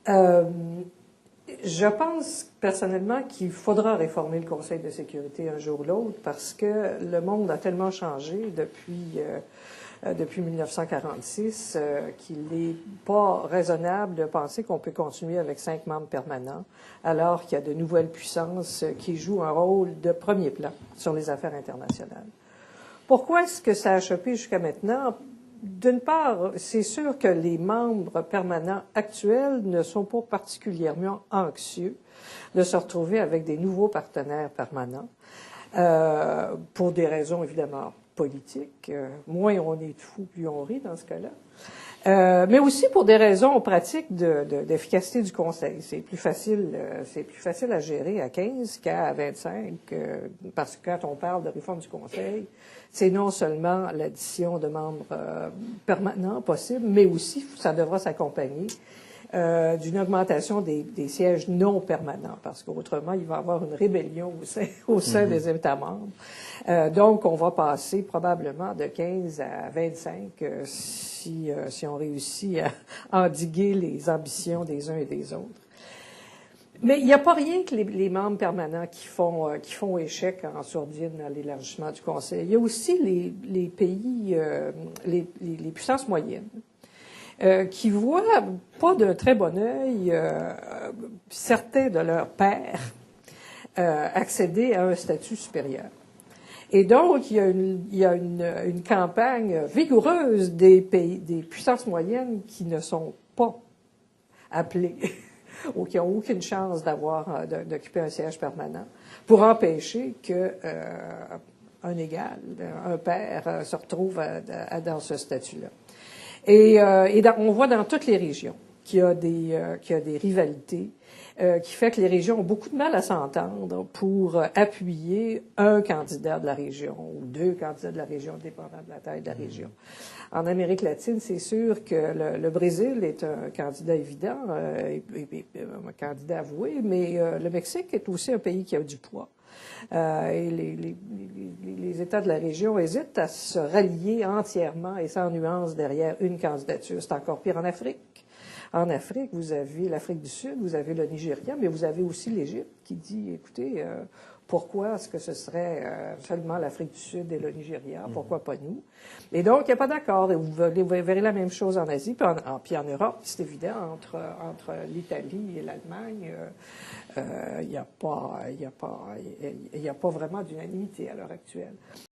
Euh, je pense personnellement qu'il faudra réformer le Conseil de sécurité un jour ou l'autre parce que le monde a tellement changé depuis 1946 qu'il n'est pas raisonnable de penser qu'on peut continuer avec 5 membres permanents alors qu'il y a de nouvelles puissances qui jouent un rôle de premier plan sur les affaires internationales. Pourquoi est-ce que ça a chopé jusqu'à maintenant? D'une part, c'est sûr que les membres permanents actuels ne sont pas particulièrement anxieux de se retrouver avec des nouveaux partenaires permanents, pour des raisons évidemment politiques. Moins on est de fous, plus on rit dans ce cas-là. Mais aussi pour des raisons pratiques d'efficacité du Conseil. C'est plus facile à gérer à 15 qu'à 25, parce que quand on parle de réforme du Conseil, c'est non seulement l'addition de membres permanents possible, mais aussi ça devra s'accompagner d'une augmentation des sièges non permanents, parce qu'autrement, il va y avoir une rébellion au sein des États membres. Donc, on va passer probablement de 15 à 25 si on réussit à endiguer les ambitions des uns et des autres. Mais il n'y a pas rien que les membres permanents qui font échec en sourdine à l'élargissement du Conseil. Il y a aussi les pays, les puissances moyennes, qui voient pas d'un très bon œil certains de leurs pairs accéder à un statut supérieur. Et donc, il y a une campagne vigoureuse des puissances moyennes qui ne sont pas appelées ou qui n'ont aucune chance d'occuper un siège permanent pour empêcher que un égal, un pair, se retrouve dans ce statut-là. Et on voit dans toutes les régions qu'il y a des rivalités, qui fait que les régions ont beaucoup de mal à s'entendre pour appuyer un candidat de la région ou 2 candidats de la région, dépendant de la taille de la région. En Amérique latine, c'est sûr que le Brésil est un candidat évident, un candidat avoué, mais le Mexique est aussi un pays qui a du poids. Et les États de la région hésitent à se rallier entièrement et sans nuance derrière une candidature. C'est encore pire en Afrique. En Afrique, vous avez l'Afrique du Sud, vous avez le Nigeria, mais vous avez aussi l'Égypte qui dit, écoutez, pourquoi est-ce que ce serait seulement l'Afrique du Sud et le Nigeria? Pourquoi pas nous? Et donc, il n'y a pas d'accord. Et vous verrez la même chose en Asie, puis en Europe, c'est évident, entre l'Italie et l'Allemagne, il n'y a pas vraiment d'unanimité à l'heure actuelle.